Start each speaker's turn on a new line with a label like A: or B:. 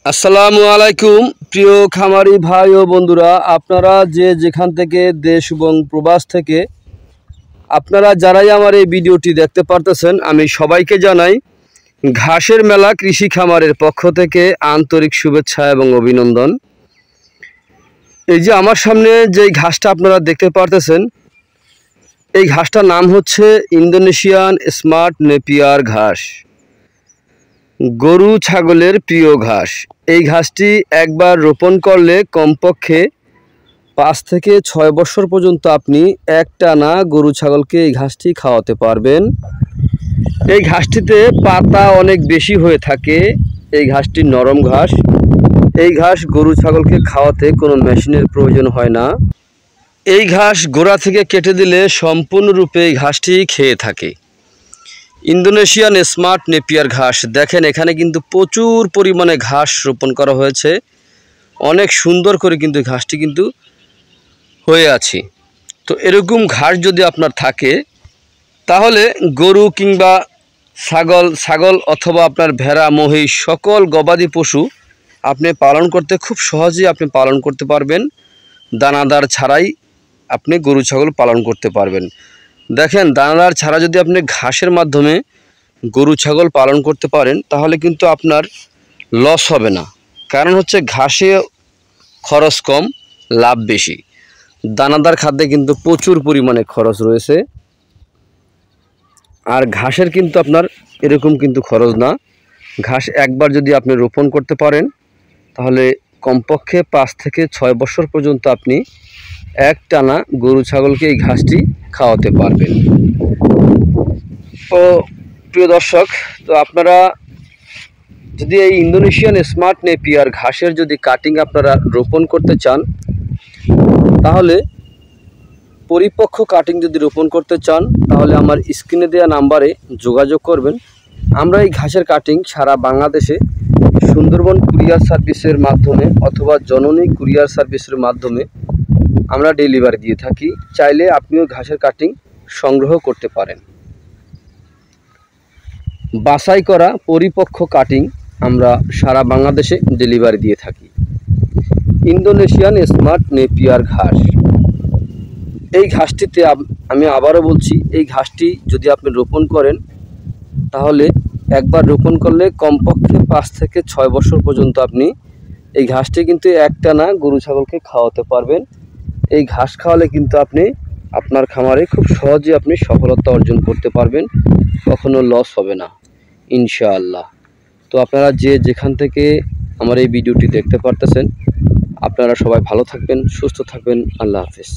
A: আসসালামু আলাইকুম প্রিয় খামারি ভাই ও বন্ধুরা, আপনারা যে যেখান থেকে দেশ এবং প্রবাস থেকে আপনারা যারাই আমার এই ভিডিওটি দেখতে পারতেছেন, আমি সবাইকে জানাই ঘাসের মেলা কৃষি খামারের পক্ষ থেকে আন্তরিক শুভেচ্ছা এবং অভিনন্দন। এই যে আমার সামনে যে ঘাসটা আপনারা দেখতে পারতেছেন, এই ঘাসটার নাম হচ্ছে ইন্দোনেশিয়ান স্মার্ট নেপিয়ার ঘাস, গরু ছাগলের প্রিয় ঘাস। এই ঘাসটি একবার রোপণ করলে কমপক্ষে 5 থেকে 6 বছর পর্যন্ত আপনি একটানা গরু ছাগলকে এই ঘাসটি খাওয়াতে পারবেন। এই ঘাসটিতে পাতা অনেক বেশি হয়ে থাকে। এই ঘাসটি নরম ঘাস। এই ঘাস গরু ছাগলকে খাওয়াতে কোনো মেশিনের প্রয়োজন হয় না। এই ঘাস গোড়া থেকে কেটে দিলে সম্পূর্ণরূপে এই ঘাসটি খেয়ে থাকে। ইন্দোনেশিয়ান স্মার্ট নেপিয়ার ঘাস, দেখেন এখানে কিন্তু প্রচুর পরিমাণে ঘাস রোপণ করা হয়েছে। অনেক সুন্দর করে কিন্তু ঘাসটি কিন্তু হয়ে আছে। তো এরকম ঘাস যদি আপনার থাকে, তাহলে গরু কিংবা ছাগল অথবা আপনার ভেড়া, মহিষ, সকল গবাদি পশু আপনি পালন করতে খুব সহজেই আপনি পালন করতে পারবেন। দানাদার ছাড়াই আপনি গরু ছাগল পালন করতে পারবেন। দেখেন, দানাদার ছাড়া যদি আপনি ঘাসের মাধ্যমে গরু ছাগল পালন করতে পারেন, তাহলে কিন্তু আপনার লস হবে না। কারণ হচ্ছে ঘাসে খরচ কম, লাভ বেশি। দানাদার খাদ্যে কিন্তু প্রচুর পরিমাণে খরচ রয়েছে, আর ঘাসের কিন্তু আপনার এরকম কিন্তু খরচ না। ঘাস একবার যদি আপনি রোপণ করতে পারেন, তাহলে কমপক্ষে 5 থেকে 6 বছর পর্যন্ত আপনি একটানা গরু ছাগলকে এই ঘাসটি খাওয়াতে পারবেন। তো প্রিয় দর্শক, তো আপনারা যদি এই ইন্দোনেশিয়ান স্মার্ট নেপিয়ার ঘাসের যদি কাটিং আপনারা রোপণ করতে চান, তাহলে পরিপক্ক কাটিং যদি রোপণ করতে চান, তাহলে আমার স্ক্রিনে দেওয়া নাম্বারে যোগাযোগ করবেন। আমরা এই ঘাসের কাটিং সারা বাংলাদেশে সুন্দরবন কুরিয়ার সার্ভিসের মাধ্যমে অথবা জননী কুরিয়ার সার্ভিসের মাধ্যমে আমরা ডেলিভারি দিয়ে থাকি। চাইলে আপনিও ঘাসের কাটিং সংগ্রহ করতে পারেন। বাছাই করা পরিপক্ক কাটিং আমরা সারা বাংলাদেশে ডেলিভারি দিয়ে থাকি। ইন্দোনেশিয়ান স্মার্ট নেপিয়ার ঘাস, এই ঘাসটিতে আমি আবারও বলছি, এই ঘাসটি যদি আপনি রোপণ করেন, তাহলে একবার রোপণ করলে কমপক্ষে 5 থেকে 6 বছর পর্যন্ত আপনি এই ঘাসটি কিন্তু একটানা গরু ছাগলকে খাওয়াতে পারবেন। এই ঘাস খাওয়ালে কিন্তু আপনি আপনার খামারে খুব সহজে আপনি সফলতা অর্জন করতে পারবেন, কখনো লস হবে না ইনশাআল্লাহ। তো আপনারা যে যেখান থেকে আমার এই ভিডিওটি দেখতে পারতেছেন, আপনারা সবাই ভালো থাকবেন, সুস্থ থাকবেন। আল্লাহ হাফেজ।